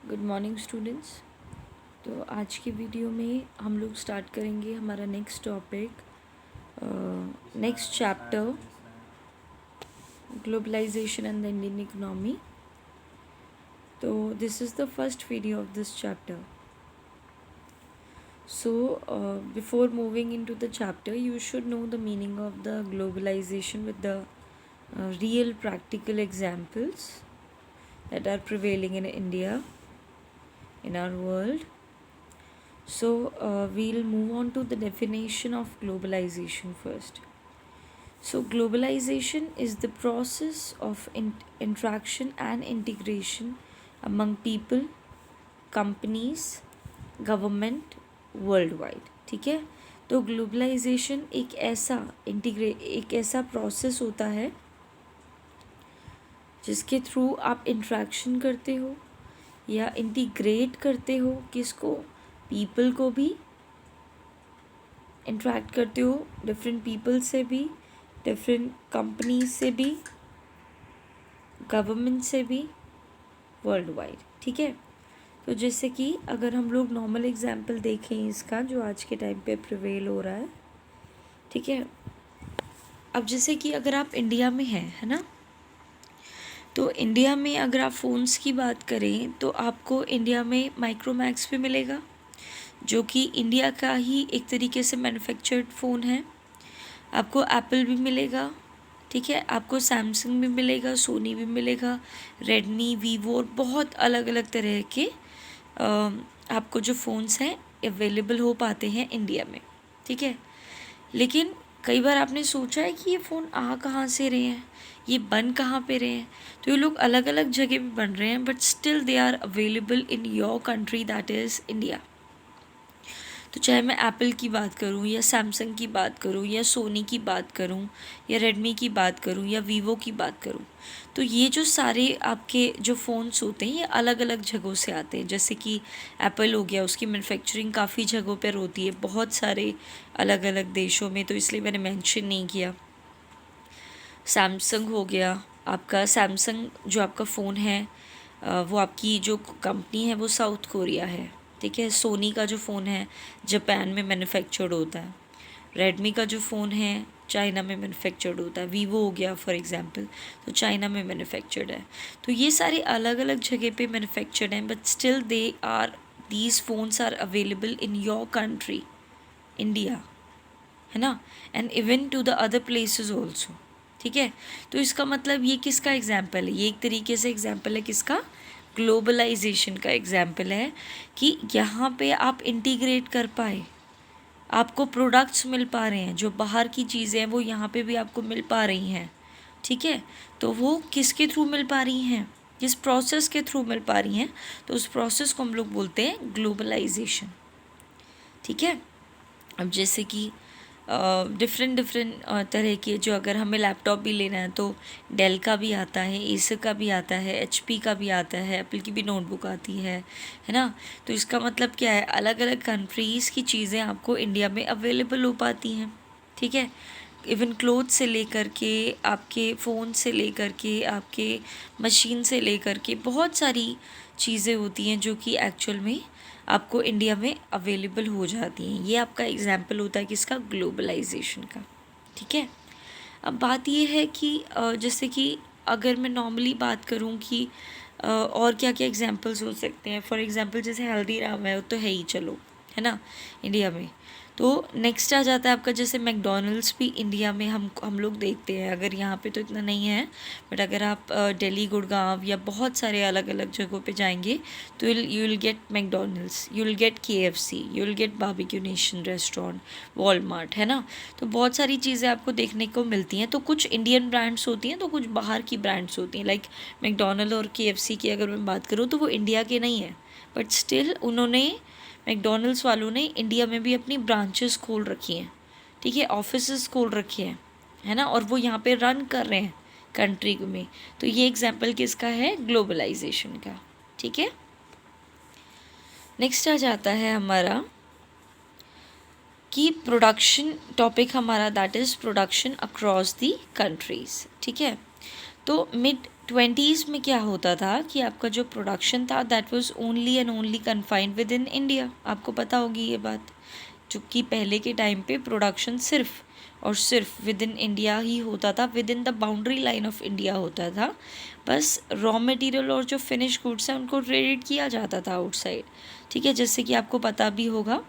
Good morning students. तो आज की वीडियो में हम लोग स्टार्ट करेंगे हमारा next topic, next chapter, globalization and the Indian economy. तो this is the first video of this chapter. So, before moving into the chapter, you should know the meaning of the globalization with the real practical examples that are prevailing in India, in our world. So, we'll move on to the definition of globalization first. So, globalization is the process of interaction and integration among people, companies, government world wide. ठीक है. तो globalisation एक ऐसा process होता है जिसके through आप interaction करते हो या इंटीग्रेट करते हो. किसको? पीपल को भी इंट्रैक्ट करते हो, डिफरेंट पीपल से भी, डिफरेंट कंपनीज से भी, गवर्नमेंट से भी, वर्ल्ड वाइड. ठीक है. तो जैसे कि अगर हम लोग नॉर्मल एग्जांपल देखें इसका, जो आज के टाइम पे प्रिवेल हो रहा है. ठीक है. अब जैसे कि अगर आप इंडिया में हैं, है ना, तो इंडिया में अगर आप फ़ोन्स की बात करें तो आपको इंडिया में माइक्रोमैक्स भी मिलेगा, जो कि इंडिया का ही एक तरीके से मैन्युफैक्चर्ड फ़ोन है. आपको एप्पल भी मिलेगा. ठीक है. आपको सैमसंग भी मिलेगा, सोनी भी मिलेगा, रेडमी, वीवो, बहुत अलग अलग तरह के आपको जो फ़ोन्स हैं अवेलेबल हो पाते हैं इंडिया में. ठीक है. लेकिन कई बार आपने सोचा है कि ये फ़ोन आ कहाँ से रहे हैं, ये बन कहाँ पे रहे हैं. तो ये लोग अलग अलग जगह पे बन रहे हैं, but still they are available in your country, that is India. तो चाहे मैं एप्पल की बात करूं या सैमसंग की बात करूं या सोनी की बात करूं या रेडमी की बात करूं या वीवो की बात करूं, तो ये जो सारे आपके जो फ़ोन्स होते हैं ये अलग अलग जगहों से आते हैं. जैसे कि एप्पल हो गया, उसकी मैन्युफैक्चरिंग काफ़ी जगहों पर होती है, बहुत सारे अलग अलग देशों में, तो इसलिए मैंने मेंशन नहीं किया. सैमसंग हो गया, आपका सैमसंग जो आपका फ़ोन है वो आपकी जो कंपनी है वो साउथ कोरिया है. ठीक है. सोनी का जो फ़ोन है जापान में मैन्युफैक्चर्ड होता है. रेडमी का जो फ़ोन है चाइना में मैन्युफैक्चर्ड होता है. वीवो हो गया फॉर एग्जांपल, तो चाइना में मैन्युफैक्चर्ड है. तो ये सारे अलग अलग जगह पे मैन्युफैक्चर्ड हैं, but still these phones are available in your country India, है ना, and even to the other places also. ठीक है. तो इसका मतलब ये किसका एग्जाम्पल है? ये एक तरीके से एग्जाम्पल है किसका? ग्लोबलाइजेशन का एग्जाम्पल है कि यहाँ पे आप इंटीग्रेट कर पाए, आपको प्रोडक्ट्स मिल पा रहे हैं, जो बाहर की चीज़ें हैं वो यहाँ पे भी आपको मिल पा रही हैं. ठीक है. तो वो किसके थ्रू मिल पा रही हैं? जिस प्रोसेस के थ्रू मिल पा रही हैं, तो उस प्रोसेस को हम लोग बोलते हैं ग्लोबलाइजेशन. ठीक है. अब जैसे कि डिफरेंट तरह के, जो अगर हमें लैपटॉप भी लेना है तो डेल का भी आता है, एसर का भी आता है, एचपी का भी आता है, एप्पल की भी नोटबुक आती है ना. तो इसका मतलब क्या है? अलग अलग कंट्रीज़ की चीज़ें आपको इंडिया में अवेलेबल हो पाती हैं. ठीक है. इवन क्लोथ से लेकर के, आपके फ़ोन से लेकर के, आपके मशीन से लेकर के, बहुत सारी चीज़ें होती हैं जो कि एक्चुअल में आपको इंडिया में अवेलेबल हो जाती हैं. ये आपका एग्जाम्पल होता है किसका? ग्लोबलाइजेशन का. ठीक है. अब बात ये है कि जैसे कि अगर मैं नॉर्मली बात करूँ कि और क्या क्या एग्जाम्पल्स हो सकते हैं. फॉर एग्जांपल जैसे हल्दीराम है, वो तो है ही, चलो, है ना, इंडिया में. तो नेक्स्ट आ जाता है आपका जैसे मैकडॉनल्ड्स भी इंडिया में हम लोग देखते हैं. अगर यहाँ पे तो इतना नहीं है, बट अगर आप दिल्ली, गुड़गांव या बहुत सारे अलग अलग जगहों पे जाएंगे तो you will get McDonald's, you will get KFC, you will get Barbeque Nation restaurant, Walmart, है ना. तो बहुत सारी चीज़ें आपको देखने को मिलती हैं. तो कुछ इंडियन ब्रांड्स होती हैं तो कुछ बाहर की ब्रांड्स होती हैं. लाइक मैकडॉनल्ड और KFC की अगर मैं बात करूँ तो वो इंडिया के नहीं है, बट स्टिल उन्होंने, मैकडॉनल्ड्स वालों ने इंडिया में भी अपनी ब्रांचेस खोल रखी हैं. ठीक है. ऑफिसेस खोल रखे हैं, है ना, और वो यहाँ पे रन कर रहे हैं कंट्री में. तो ये एग्जांपल किसका है? ग्लोबलाइजेशन का. ठीक है. नेक्स्ट आ जाता है हमारा कि प्रोडक्शन टॉपिक हमारा, that is production across the countries. ठीक है. तो मिड 20s में क्या होता था कि आपका जो प्रोडक्शन था that was only and only confined with in India. आपको पता होगी ये बात, चूँकि पहले के टाइम पे प्रोडक्शन सिर्फ और सिर्फ विद इन इंडिया ही होता था, with in the boundary line of India होता था। बस रॉ मटेरियल और जो फिनिश गुड्स हैं उनको ट्रेडेड किया जाता था आउटसाइड। ठीक है, जैसे कि आपको पता भी होगा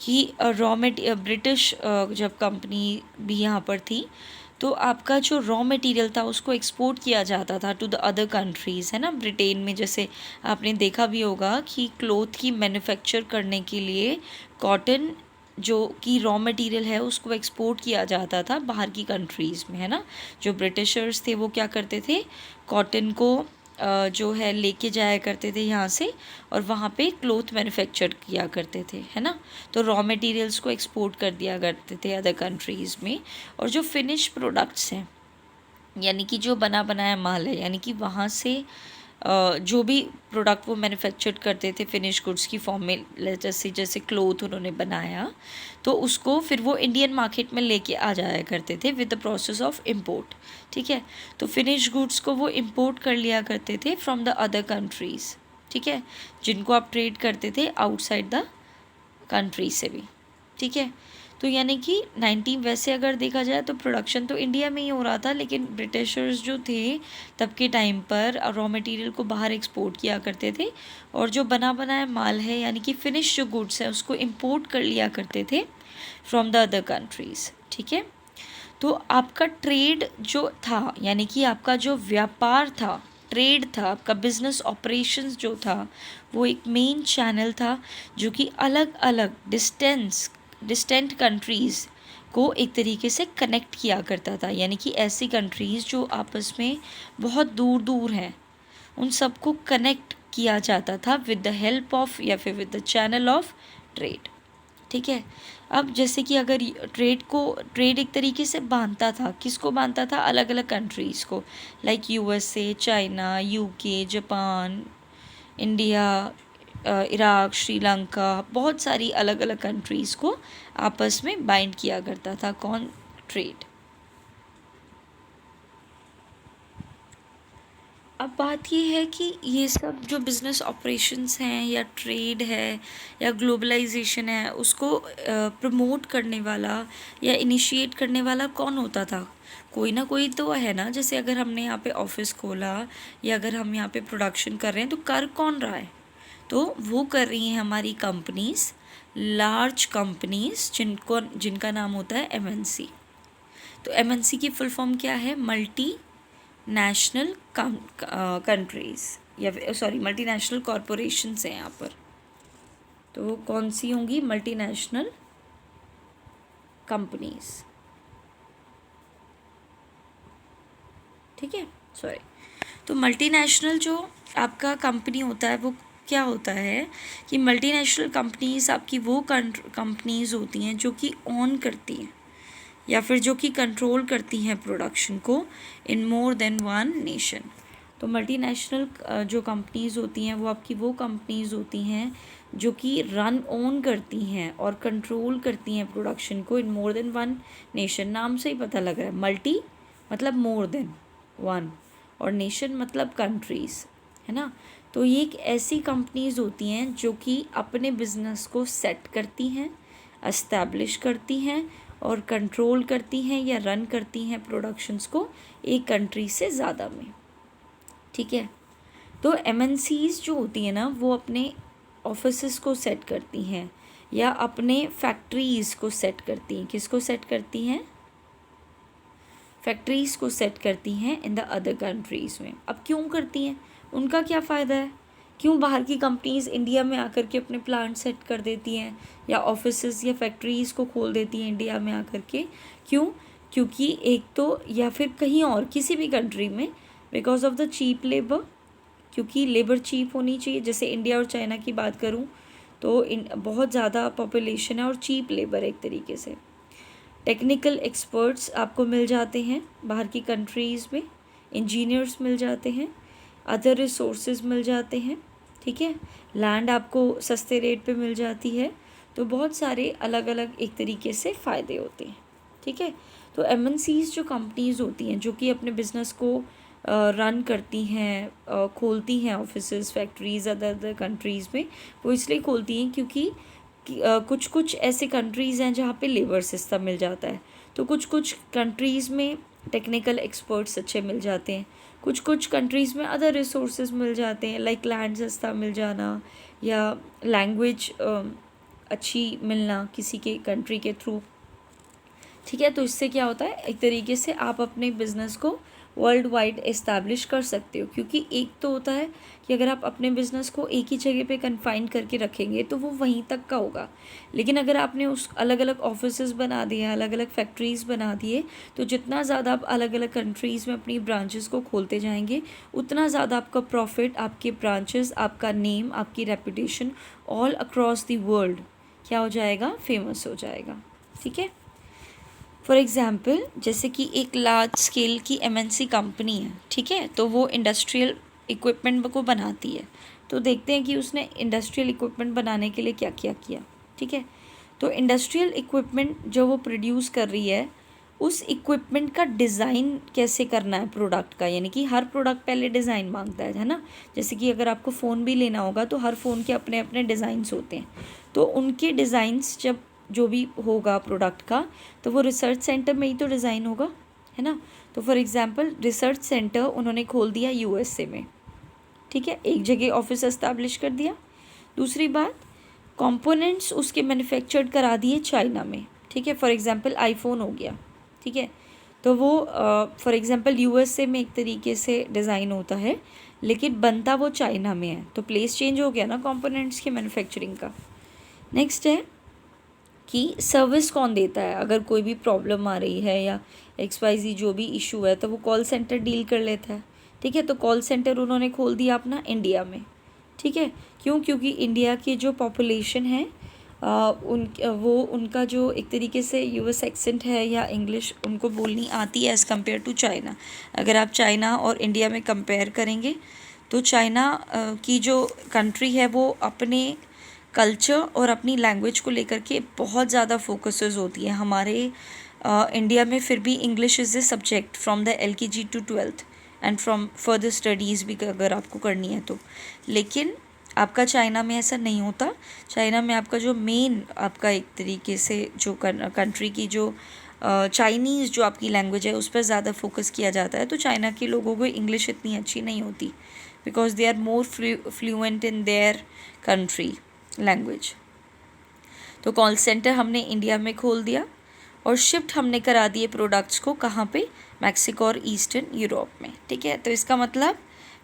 कि ब्रिटिश जब कंपनी भी यहाँ पर थी तो आपका जो रॉ मटेरियल था उसको एक्सपोर्ट किया जाता था टू द अदर कंट्रीज़, है ना। ब्रिटेन में जैसे आपने देखा भी होगा कि क्लोथ की मैन्युफैक्चर करने के लिए कॉटन जो कि रॉ मटेरियल है उसको एक्सपोर्ट किया जाता था बाहर की कंट्रीज़ में, है ना। जो ब्रिटिशर्स थे वो क्या करते थे, कॉटन को जो है लेके जाया करते थे यहाँ से और वहाँ पे क्लोथ मैन्युफैक्चर किया करते थे, है ना। तो रॉ मटेरियल्स को एक्सपोर्ट कर दिया करते थे अदर कंट्रीज़ में। और जो फिनिश प्रोडक्ट्स हैं यानी कि जो बना बनाया माल है, यानी कि वहाँ से जो भी प्रोडक्ट वो मैन्युफैक्चर करते थे फिनिश गुड्स की फॉर्म में, जैसे क्लोथ उन्होंने बनाया तो उसको फिर वो इंडियन मार्केट में लेके आ जाया करते थे with the process of import. ठीक है, तो फिनिश गुड्स को वो इम्पोर्ट कर लिया करते थे फ्रॉम द अदर कंट्रीज़। ठीक है, जिनको आप ट्रेड करते थे आउटसाइड द कंट्री से भी। ठीक है, तो यानी कि 90 वैसे अगर देखा जाए तो प्रोडक्शन तो इंडिया में ही हो रहा था, लेकिन ब्रिटिशर्स जो थे तब के टाइम पर रॉ मटेरियल को बाहर एक्सपोर्ट किया करते थे और जो बना बनाया माल है यानी कि फिनिश जो गुड्स है उसको इंपोर्ट कर लिया करते थे फ्रॉम द अदर कंट्रीज़। ठीक है, तो आपका ट्रेड जो था यानी कि आपका जो व्यापार था, ट्रेड था, आपका बिजनेस ऑपरेशंस जो था वो एक मेन चैनल था जो कि अलग अलग डिस्टेंट कंट्रीज़ को एक तरीके से कनेक्ट किया करता था। यानी कि ऐसी कंट्रीज़ जो आपस में बहुत दूर दूर हैं उन सबको कनेक्ट किया जाता था विद द हेल्प ऑफ या फिर with the channel of trade. ठीक है, अब जैसे कि अगर ट्रेड एक तरीके से बांधता था, किसको बांधता था, अलग अलग कंट्रीज़ को, like USA, China, UK, Japan, India, Iraq, Sri Lanka, बहुत सारी अलग अलग कंट्रीज़ को आपस में बाइंड किया करता था कौन, ट्रेड। अब बात ये है कि ये सब जो बिज़नेस ऑपरेशंस हैं या ट्रेड है या ग्लोबलाइजेशन है उसको प्रमोट करने वाला या इनिशिएट करने वाला कौन होता था, कोई ना कोई तो है ना। जैसे अगर हमने यहाँ पे ऑफिस खोला या अगर हम यहाँ पे प्रोडक्शन कर रहे हैं तो कर कौन रहा है, तो वो कर रही हैं हमारी कंपनीज़, लार्ज कंपनीज़ जिनका नाम होता है एमएनसी। तो एमएनसी की फुल फॉर्म क्या है, मल्टी नेशनल कंट्रीज़ या सॉरी मल्टीनेशनल कॉरपोरेशंस हैं यहाँ पर। तो वो कौन सी होंगी, मल्टीनेशनल कंपनीज़। ठीक है, सॉरी। तो मल्टीनेशनल जो आपका कंपनी होता है वो क्या होता है कि मल्टीनेशनल कंपनीज़ आपकी वो कंपनीज़ होती हैं जो कि ऑन करती हैं या फिर जो कि कंट्रोल करती हैं प्रोडक्शन को इन मोर देन वन नेशन। तो मल्टीनेशनल जो कंपनीज़ होती हैं वो आपकी वो कंपनीज़ होती हैं जो कि रन ऑन करती हैं और कंट्रोल करती हैं प्रोडक्शन को इन मोर देन वन नेशन। नाम से ही पता लग रहा है, मल्टी मतलब मोर देन वन और नेशन मतलब कंट्रीज़, है ना। तो ये एक ऐसी कंपनीज़ होती हैं जो कि अपने बिजनेस को सेट करती हैं, एस्टैब्लिश करती हैं और कंट्रोल करती हैं या रन करती हैं प्रोडक्शंस को एक कंट्री से ज़्यादा में। ठीक है, तो एमएनसीज़ जो होती हैं ना वो अपने ऑफिसेस को सेट करती हैं या अपने फैक्ट्रीज़ को सेट करती हैं। किसको सेट करती हैं, फैक्ट्रीज़ को सेट करती हैं इन द अदर कंट्रीज़ में। अब क्यों करती हैं, उनका क्या फ़ायदा है, क्यों बाहर की कंपनीज़ इंडिया में आकर के अपने प्लांट सेट कर देती हैं या ऑफिसेस या फैक्ट्रीज़ को खोल देती हैं इंडिया में आकर के, क्यों, क्योंकि एक तो या फिर कहीं और किसी भी कंट्री में because of the cheap labour, क्योंकि लेबर चीप होनी चाहिए। जैसे इंडिया और चाइना की बात करूँ तो बहुत ज़्यादा पॉपुलेशन है और चीप लेबर है एक तरीके से। टेक्निकल एक्सपर्ट्स आपको मिल जाते हैं बाहर की कंट्रीज़ में, इंजीनियर्स मिल जाते हैं, अदर रिसोर्सेज मिल जाते हैं। ठीक है, लैंड आपको सस्ते रेट पे मिल जाती है। तो बहुत सारे अलग अलग एक तरीके से फ़ायदे होते हैं। ठीक है, तो एमएनसीज़ जो कंपनीज़ होती हैं जो कि अपने बिज़नेस को रन करती हैं, खोलती हैं offices factories other other countries में, वो इसलिए खोलती हैं क्योंकि कुछ कुछ ऐसे कंट्रीज़ हैं जहाँ पे लेबर सस्ता मिल जाता है, तो कुछ कुछ कंट्रीज़ में टेक्निकल एक्सपर्ट्स अच्छे मिल जाते हैं, कुछ कुछ कंट्रीज़ में अदर रिसोर्सेज मिल जाते हैं, लाइक लैंड सस्ता मिल जाना या लैंग्वेज अच्छी मिलना किसी के कंट्री के थ्रू। ठीक है, तो इससे क्या होता है, एक तरीके से आप अपने बिज़नेस को वर्ल्ड वाइड इस्टेब्लिश कर सकते हो, क्योंकि एक तो होता है कि अगर आप अपने बिज़नेस को एक ही जगह पे कन्फाइन करके रखेंगे तो वो वहीं तक का होगा, लेकिन अगर आपने उस अलग अलग ऑफिसेज बना दिए, अलग अलग फैक्ट्रीज़ बना दिए, तो जितना ज़्यादा आप अलग अलग कंट्रीज़ में अपनी ब्रांचेस को खोलते जाएंगे उतना ज़्यादा आपका प्रॉफिट, आपके ब्रांचेस, आपका नेम, आपकी reputation all across the world क्या हो जाएगा, फेमस हो जाएगा। ठीक है, फॉर एग्ज़ाम्पल जैसे कि एक लार्ज स्केल की MNC कंपनी है, ठीक है, तो वो इंडस्ट्रियल इक्विपमेंट को बनाती है, तो देखते हैं कि उसने इंडस्ट्रियल इक्विपमेंट बनाने के लिए क्या क्या किया। ठीक है, तो इंडस्ट्रियल इक्विपमेंट जो वो प्रोड्यूस कर रही है, उस इक्विपमेंट का डिज़ाइन कैसे करना है प्रोडक्ट का, यानी कि हर प्रोडक्ट पहले डिज़ाइन मांगता है ना। जैसे कि अगर आपको फ़ोन भी लेना होगा तो हर फ़ोन के अपने अपने डिज़ाइंस होते हैं, तो उनके डिज़ाइंस जब जो भी होगा प्रोडक्ट का, तो वो रिसर्च सेंटर में ही तो डिज़ाइन होगा, है ना। तो फॉर एग्ज़ाम्पल रिसर्च सेंटर उन्होंने खोल दिया USA में, ठीक है, एक जगह ऑफिस एस्टैब्लिश कर दिया। दूसरी बात, कंपोनेंट्स उसके मैन्युफैक्चर्ड करा दिए चाइना में, ठीक है, फॉर एग्ज़ाम्पल आईफोन हो गया, ठीक है, तो वो फॉर एग्ज़ाम्पल USA में एक तरीके से डिज़ाइन होता है, लेकिन बनता वो चाइना में है, तो प्लेस चेंज हो गया ना कंपोनेंट्स के मैन्युफैक्चरिंग का। नेक्स्ट है कि सर्विस कौन देता है, अगर कोई भी प्रॉब्लम आ रही है या XYZ जो भी इशू है, तो वो कॉल सेंटर डील कर लेता है। ठीक है, तो कॉल सेंटर उन्होंने खोल दिया अपना इंडिया में। ठीक है, क्यों, क्योंकि इंडिया की जो पॉपुलेशन है उनका जो एक तरीके से US एक्सेंट है या इंग्लिश उनको बोलनी आती है एज़ कम्पेयर टू चाइना। अगर आप चाइना और इंडिया में कंपेयर करेंगे तो चाइना की जो कंट्री है वो अपने कल्चर और अपनी लैंग्वेज को लेकर के बहुत ज़्यादा फोकसेस होती है। हमारे इंडिया में फिर भी English is a subject from the LKG to 12th and from further studies भी अगर आपको करनी है तो, लेकिन आपका चाइना में ऐसा नहीं होता। चाइना में आपका जो मेन आपका एक तरीके से जो कंट्री की जो चाइनीज़ जो आपकी लैंग्वेज है उस पर ज़्यादा फोकस किया जाता है। तो चाइना के लोगों को इंग्लिश इतनी अच्छी नहीं होती because they are more fluent in their country language. तो कॉल सेंटर हमने इंडिया में खोल दिया और शिफ्ट हमने करा दिए प्रोडक्ट्स को कहाँ पे, मैक्सिको और ईस्टर्न यूरोप में। ठीक है, तो इसका मतलब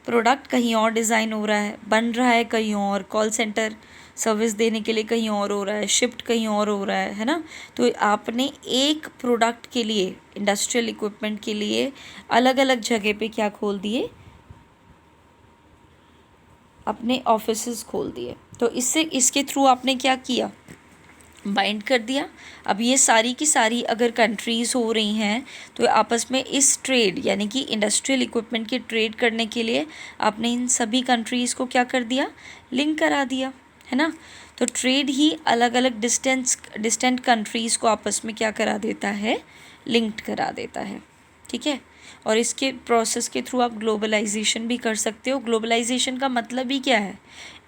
प्रोडक्ट कहीं और डिज़ाइन हो रहा है, बन रहा है कहीं और, कॉल सेंटर सर्विस देने के लिए कहीं और हो रहा है, शिफ्ट कहीं और हो रहा है ना। तो आपने एक प्रोडक्ट के लिए, इंडस्ट्रियल इक्विपमेंट के लिए अलग अलग जगह पे क्या खोल दिए, अपने ऑफिसेस खोल दिए। तो इससे इसके थ्रू आपने क्या किया, बाइंड कर दिया। अब ये सारी की सारी अगर कंट्रीज़ हो रही हैं तो आपस में इस ट्रेड यानी कि इंडस्ट्रियल इक्विपमेंट की ट्रेड करने के लिए आपने इन सभी कंट्रीज़ को क्या कर दिया, लिंक करा दिया, है ना। तो ट्रेड ही अलग अलग डिस्टेंट कंट्रीज़ को आपस में क्या करा देता है, लिंक्ड करा देता है। ठीक है, और इसके प्रोसेस के थ्रू आप ग्लोबलाइजेशन भी कर सकते हो। ग्लोबलाइजेशन का मतलब ही क्या है,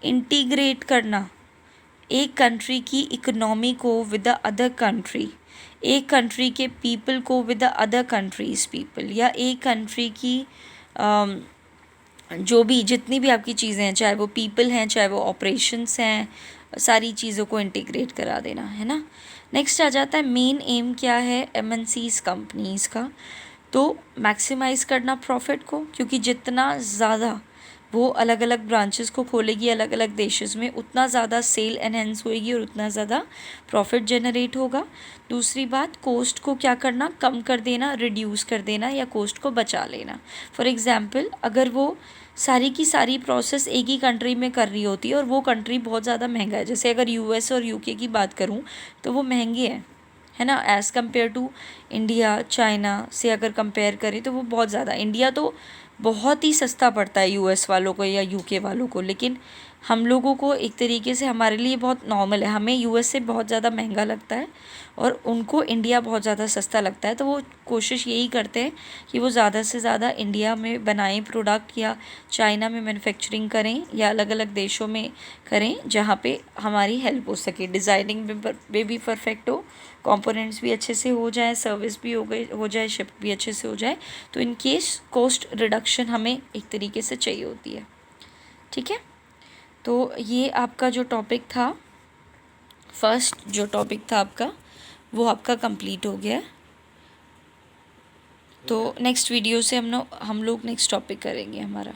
इंटीग्रेट करना एक कंट्री की इकोनॉमी को विद द अदर कंट्री, एक कंट्री के पीपल को with the other countries people, या एक कंट्री की जो भी जितनी भी आपकी चीज़ें हैं, चाहे वो पीपल हैं चाहे वो ऑपरेशंस हैं, सारी चीज़ों को इंटीग्रेट करा देना, है ना। नेक्स्ट आ जाता है मेन एम क्या है MNCs कंपनीज़ का, तो मैक्सिमाइज़ करना प्रॉफिट को, क्योंकि जितना ज़्यादा वो अलग अलग ब्रांचेस को खोलेगी अलग अलग देशों में उतना ज़्यादा सेल एनहेंस होएगी और उतना ज़्यादा प्रॉफिट जनरेट होगा। दूसरी बात, कॉस्ट को क्या करना, कम कर देना, रिड्यूस कर देना या कॉस्ट को बचा लेना। फॉर एग्ज़ाम्पल अगर वो सारी की सारी प्रोसेस एक ही कंट्री में कर रही होती है और वो कंट्री बहुत ज़्यादा महंगा है, जैसे अगर US और UK की बात करूँ तो वो महंगे हैं, है ना, as compare to India, China से अगर कंपेयर करें तो वो बहुत ज़्यादा, इंडिया तो बहुत ही सस्ता पड़ता है यूएस वालों को या यूके वालों को, लेकिन हम लोगों को एक तरीके से हमारे लिए बहुत नॉर्मल है। हमें यूएस से बहुत ज़्यादा महंगा लगता है और उनको इंडिया बहुत ज़्यादा सस्ता लगता है, तो वो कोशिश यही करते हैं कि वो ज़्यादा से ज़्यादा इंडिया में बनाएं प्रोडक्ट, या चाइना में मैन्युफैक्चरिंग करें, या अलग अलग देशों में करें जहाँ पे हमारी हेल्प हो सके, डिज़ाइनिंग में भी परफेक्ट हो, कंपोनेंट्स भी अच्छे से हो जाए, सर्विस भी हो जाए, शिप भी अच्छे से हो जाए। तो इन केस कॉस्ट रिडक्शन हमें एक तरीके से चाहिए होती है। ठीक है, तो ये आपका जो टॉपिक था, फर्स्ट जो टॉपिक था आपका, वो आपका कंप्लीट हो गया है। तो नेक्स्ट वीडियो से हम लोग नेक्स्ट टॉपिक करेंगे हमारा।